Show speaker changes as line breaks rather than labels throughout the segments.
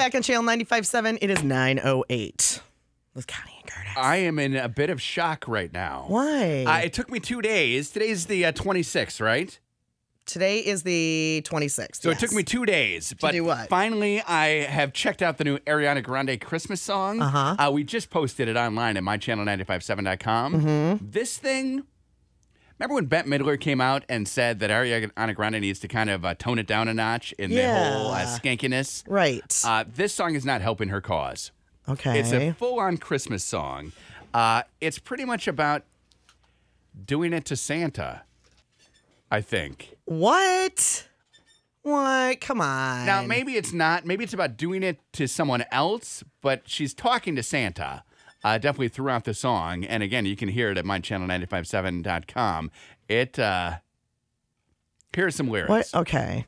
back on Channel 95.7. It is 9:08 with Connie and Curtis.
I am in a bit of shock right now.
Why?
It took me 2 days. Today's the 26th, right?
Today is the 26th.
So it took me 2 days. But
do what?
finally, I have checked out the new Ariana Grande Christmas song. We just posted it online at mychannel957.com. This thing, remember when Bette Midler came out and said that Ariana Grande needs to kind of tone it down a notch in the whole skankiness?
Right.
This song is not helping her cause.
Okay.
It's a full-on Christmas song. It's pretty much about doing it to Santa, I think.
What? Come on.
Now, maybe it's not. Maybe it's about doing it to someone else, but she's talking to Santa definitely throughout the song. And again, you can hear it at mychannel957.com. Here are some lyrics.
What? Okay.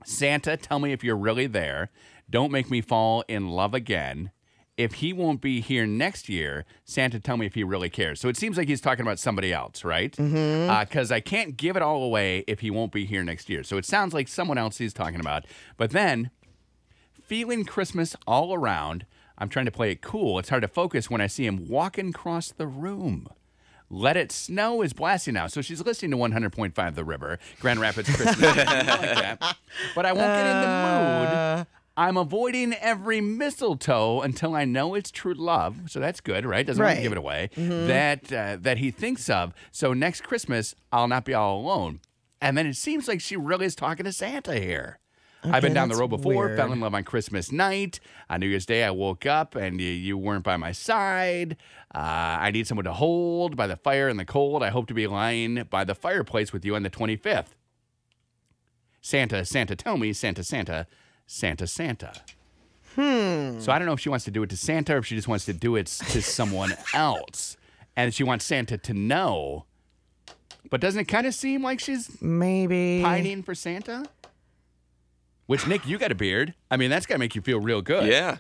Santa, tell me if you're really there. Don't make me fall in love again. If he won't be here next year, Santa, tell me if he really cares. So it seems like he's talking about somebody else, right? Because I can't give it all away if he won't be here next year. So it sounds like someone else he's talking about. But then, feeling Christmas all around, I'm trying to play it cool. It's hard to focus when I see him walking across the room. Let It Snow is blasting now. So she's listening to 100.5 The River, Grand Rapids Christmas. Like that. But I won't get in the mood. I'm avoiding every mistletoe until I know it's true love. So that's good, right? Doesn't want to give it away. That he thinks of. So next Christmas, I'll not be all alone. And then it seems like she really is talking to Santa here. Okay, I've been down the road before, fell in love on Christmas night. On New Year's Day, I woke up and you weren't by my side. I need someone to hold by the fire in the cold. I hope to be lying by the fireplace with you on the 25th. Santa, Santa, tell me, Santa, Santa. Santa, Santa. So I don't know if she wants to do it to Santa or if she just wants to do it to someone else. And she wants Santa to know. But doesn't it kind of seem like she's
maybe
pining for Santa? Which, Nick, you got a beard. I mean, that's got to make you feel real good.
Yeah.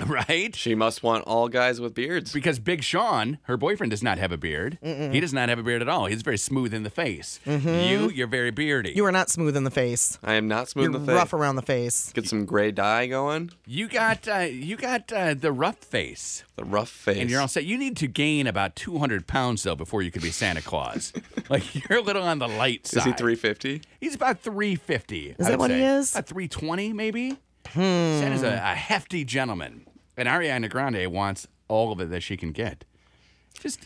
Right?
She must want all guys with beards.
Because Big Sean, her boyfriend, does not have a beard. He does not have a beard at all. He's very smooth in the face. You're very beardy.
You are not smooth in the face.
I am not smooth
You're
in the face.
rough around the face.
Get some gray dye going.
You got the rough face.
The rough face.
And you're all set. You need to gain about 200 pounds, though, before you can be Santa Claus. Like, you're a little on the light side.
Is he 350?
He's about 350.
Is that what he is?
About 320, maybe? Santa's a hefty gentleman. And Ariana Grande wants all of it that she can get. Just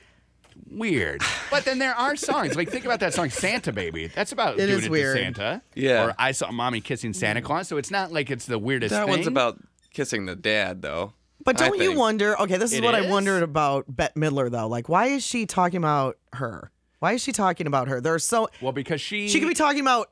weird. But then there are songs. Like, think about that song, Santa Baby. That's about doing it
weird.
to Santa.
Yeah.
Or I Saw Mommy Kissing Santa Claus. So it's not like it's the weirdest
That
thing.
one's about kissing the dad, though.
But don't you
think.
wonder, okay, this is
It
what
is?
I wondered about Bette Midler, though. Like, why is she talking about her? Why is she talking about her? There's so...
Well, because she
She could be talking about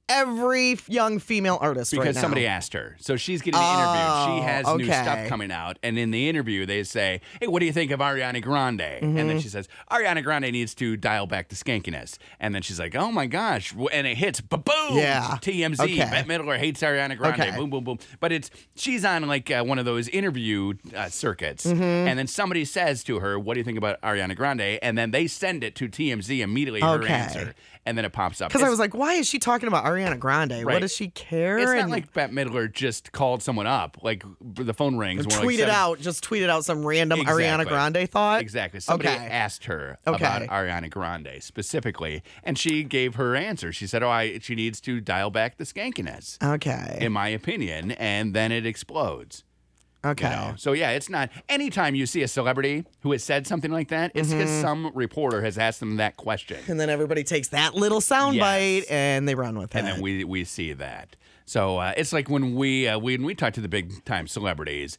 every young female artist right now.
Because somebody asked her. So she's getting interviewed. She has new
okay.
stuff coming out. And in the interview, they say, hey, what do you think of Ariana Grande? And then she says, Ariana Grande needs to dial back the skankiness. And then she's like, oh, my gosh. And it hits, ba-boom,
Yeah.
TMZ.
Okay.
Bette Midler hates Ariana Grande.
Okay.
Boom, boom, boom. But she's on like one of those interview circuits. And then somebody says to her, what do you think about Ariana Grande? And then they send it to TMZ immediately, her
Okay.
answer. And then it pops up.
Because I was like, why is she talking about Ariana Grande?
Right.
What does she care?
It's not
And
like Bette Midler just called someone up. Like, the phone rings. and we're like,
tweeted out some random
Exactly.
Ariana Grande thought.
Exactly. Somebody
Okay.
asked her
Okay.
about Ariana Grande specifically, and she gave her answer. She said, she needs to dial back the skankiness,
Okay.
in my opinion, and then it explodes.
Okay.
You know? So, yeah, it's not... Anytime you see a celebrity who has said something like that, it's because some reporter has asked them that question.
And then everybody takes that little soundbite and they run with it.
And then we see that. So it's like when we talk to the big time celebrities,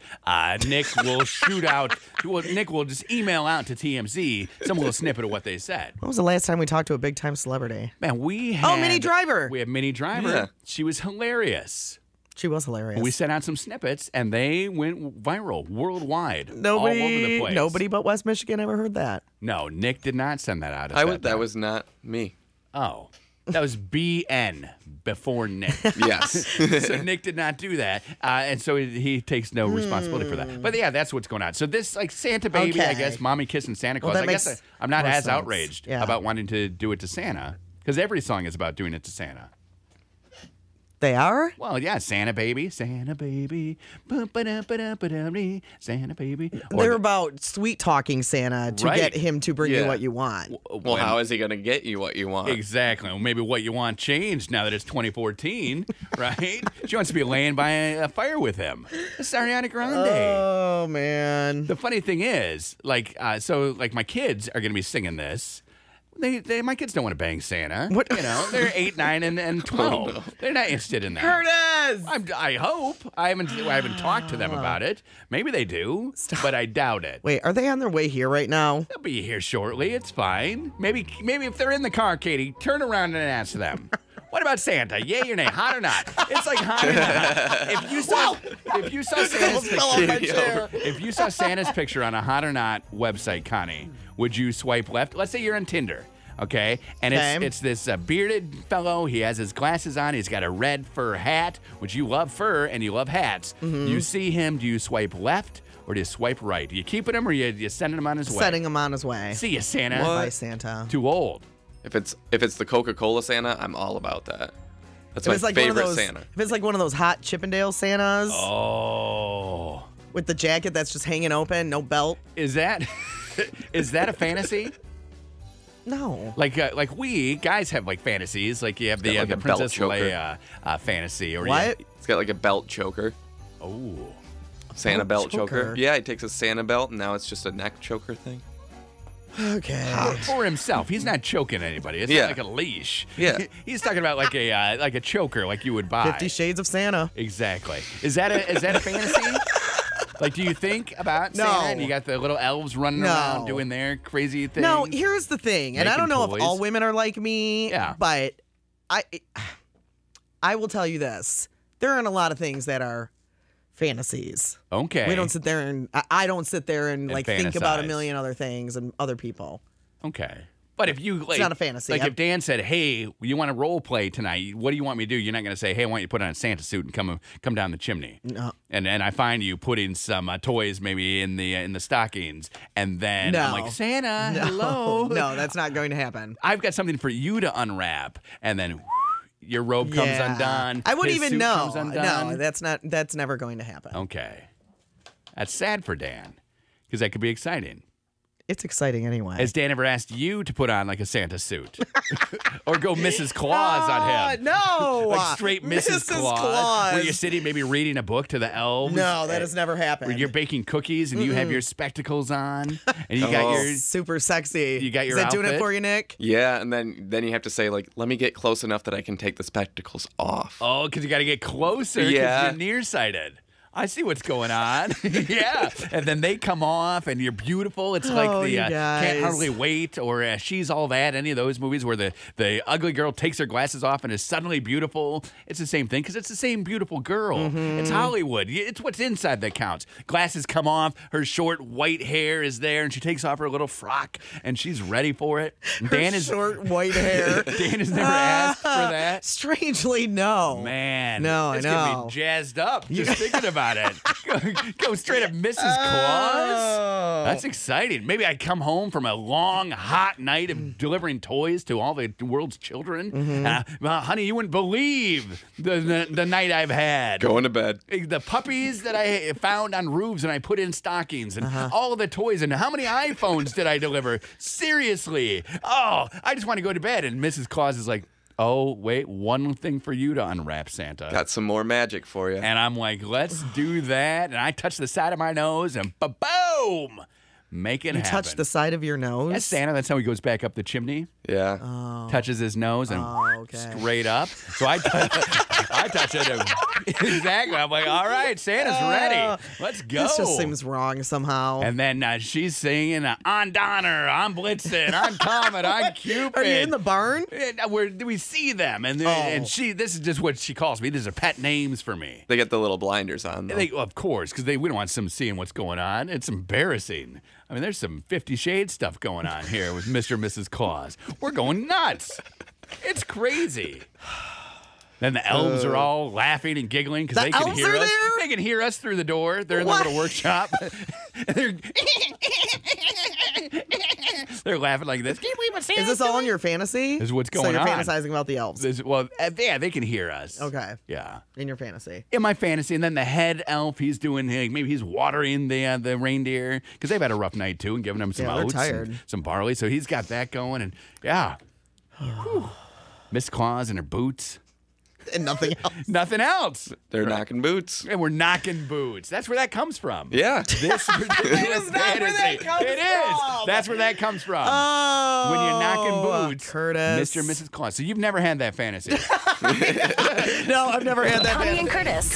Nick will shoot out. Nick will just email out to TMZ some little snippet of what they said.
When was the last time we talked to a big time celebrity?
Man, we had
Minnie Driver.
We had Minnie Driver.
Yeah.
She was hilarious.
She was hilarious.
We sent out some snippets, and they went viral worldwide, all over the place.
Nobody but West Michigan ever heard that.
No, Nick did not send that out.
That was not me.
Oh. That was BN before Nick.
Yes.
So Nick did not do that. And so he takes no responsibility for that. But yeah, that's what's going on. So this, like, Santa Baby,
Okay.
I guess, Mommy Kissing Santa Claus.
Well,
I
that
guess
makes
I'm not
more
as
sense.
outraged
Yeah.
about wanting to do it to Santa. Because every song is about doing it to Santa.
They are?
Well, yeah, Santa baby, Santa baby, Santa baby.
They're about sweet talking Santa to
Right.
get him to bring you
Yeah.
what you want.
Well, how is he going to get you what you want?
Exactly. Well, maybe what you want changed now that it's 2014, right? She wants to be laying by a fire with him. It's Ariana Grande.
Oh, man.
The funny thing is, like my kids are going to be singing this. My kids don't want to bang Santa.
What?
You know, they're 8, 9, and 12.
no.
They're not interested in that.
Curtis!
I hope. I haven't talked to them about it. Maybe they do, but I doubt it.
Wait, are they on their way here right now?
They'll be here shortly. It's fine. Maybe if they're in the car, Katie, turn around and ask them. What about Santa? Yay or nay? Hot or not? It's like hot or not. If you saw Santa's
Fell off my
picture,
chair.
if you saw Santa's picture on a hot or not website, Connie, would you swipe left? Let's say you're on Tinder. Okay, and
Okay.
it's this bearded fellow. He has his glasses on. He's got a red fur hat, which you love fur and you love hats. You see him. Do you swipe left or do you swipe right? Do you keeping him or you sending him on his way?
Setting him on his way.
See you, Santa.
Bye, Santa.
Too old.
If it's the Coca-Cola Santa, I'm all about that. That's
If
my
it's like one of
favorite
those,
Santa.
if it's like one of those hot Chippendale Santas
Oh.
with the jacket that's just hanging open, no belt.
Is that a fantasy?
No.
Like we guys have like fantasies. Like you have the
got, like,
the
a belt
Princess
choker.
Leia fantasy. Or
What?
It's got like a belt choker.
Oh.
Santa
belt
belt choker.
choker?
Yeah, he takes a Santa belt and now it's just a neck choker thing.
Okay.
For himself, he's not choking anybody. It's
Yeah.
not like a leash.
Yeah.
He's talking about like a choker, like you would buy.
50 Shades of Santa.
Exactly. Is that a fantasy? Like, do you think about
No.
Santa and you got the little elves running
No.
around doing their crazy things?
No, here's the thing, and I
Making
don't know
toys.
if all women are like me,
Yeah.
but I will tell you this: there aren't a lot of things that are fantasies.
Okay.
We don't sit there and I don't sit there and like think about a
fantasize.
million other things and other people.
Okay. But if you like,
not a fantasy.
Like if Dan said, "Hey, you want to role play tonight? What do you want me to do?" You're not going to say, "Hey, I want you to put on a Santa suit and come down the chimney."
No.
And I find you putting some toys maybe in the stockings, and then I'm
No.
like, "Santa,
No,
hello."
no, that's not going to happen.
I've got something for you to unwrap, and then your robe comes
Yeah.
undone.
I wouldn't
his
even
suit
know.
Comes undone.
No, that's never going to happen.
Okay. That's sad for Dan, because that could be exciting.
It's exciting anyway.
Has Dan ever asked you to put on like a Santa suit? Or go Mrs. Claus on him?
No.
Like straight Mrs. Claus. Where you're sitting maybe reading a book to the elves.
No, that has never happened.
Where you're baking cookies and you have your spectacles on. And you got
Oh.
your...
Super sexy.
You got your
Is that doing it
outfit?
for you, Nick?
Yeah, and then you have to say like, let me get close enough that I can take the spectacles off.
Oh, because you got to get closer because
Yeah.
you're nearsighted. I see what's going on. Yeah. And then they come off and you're beautiful. It's like
Oh,
the
you
Can't
guys.
Hardly Wait or She's All That, any of those movies where the ugly girl takes her glasses off and is suddenly beautiful. It's the same thing because it's the same beautiful girl.
Mm-hmm.
It's Hollywood. It's what's inside that counts. Glasses come off. Her short white hair is there and she takes off her little frock and she's ready for it. And Dan is
Short white hair.
Dan has never asked for that.
Strangely, no.
Man,
No, I
it's gonna
know.
be jazzed up just thinking about it. Go straight up, Mrs. Claus.
Oh.
That's exciting. Maybe I come home from a long, hot night of delivering toys to all the world's children. Well, honey, you wouldn't believe the night I've had.
Going to bed.
The puppies that I found on roofs and I put in stockings and all of the toys and how many iPhones did I deliver? Seriously. Oh, I just want to go to bed. And Mrs. Claus is like, oh, wait, one thing for you to unwrap, Santa.
Got some more magic for you.
And I'm like, let's do that. And I touch the side of my nose and boom, make it
You
happen.
touch the side of your nose?
That's Santa. That's how he goes back up the chimney.
Yeah.
Touches his nose and
okay.
straight up. So I touch it. Exactly. I'm like, all right, Santa's ready. Let's go.
This just seems wrong somehow.
And then she's singing, on Donner, on Blitzen, on Comet, on Cupid.
Are you in the barn?
And we see them, and this is just what she calls me. These are pet names for me.
They get the little blinders on, though.
Of course, because we don't want them seeing what's going on. It's embarrassing. I mean, there's some 50 Shades stuff going on here with Mr. and Mrs. Claus. We're going nuts. It's crazy. Then the elves are all laughing and giggling because
The
they can
elves
hear
are
us.
there?
They can hear us through the door. They're in
What?
the little workshop. They're laughing like this. Can't believe what Santa's
Is this all in
doing?"
your fantasy?
This is what's
So
going
you're
on.
fantasizing about the elves.
Yeah, they can hear us.
Okay.
Yeah.
In your fantasy.
In my fantasy, and then the head elf, he's doing maybe he's watering the reindeer because they've had a rough night too, and giving them some
Yeah, they're
oats,
tired.
and some barley. So he's got that going, and yeah, Whew. Miss Claus in her boots,
And nothing else.
nothing else.
They're knocking boots.
And we're knocking boots. That's where that comes from.
Yeah.
This ridiculous
not where that
fantasy.
comes
It is.
from.
That's where that comes from.
Oh.
When you're knocking boots,
Curtis.
Mr. and Mrs. Claus. So you've never had that fantasy.
No, I've never had that
Connie
fantasy.
and Curtis.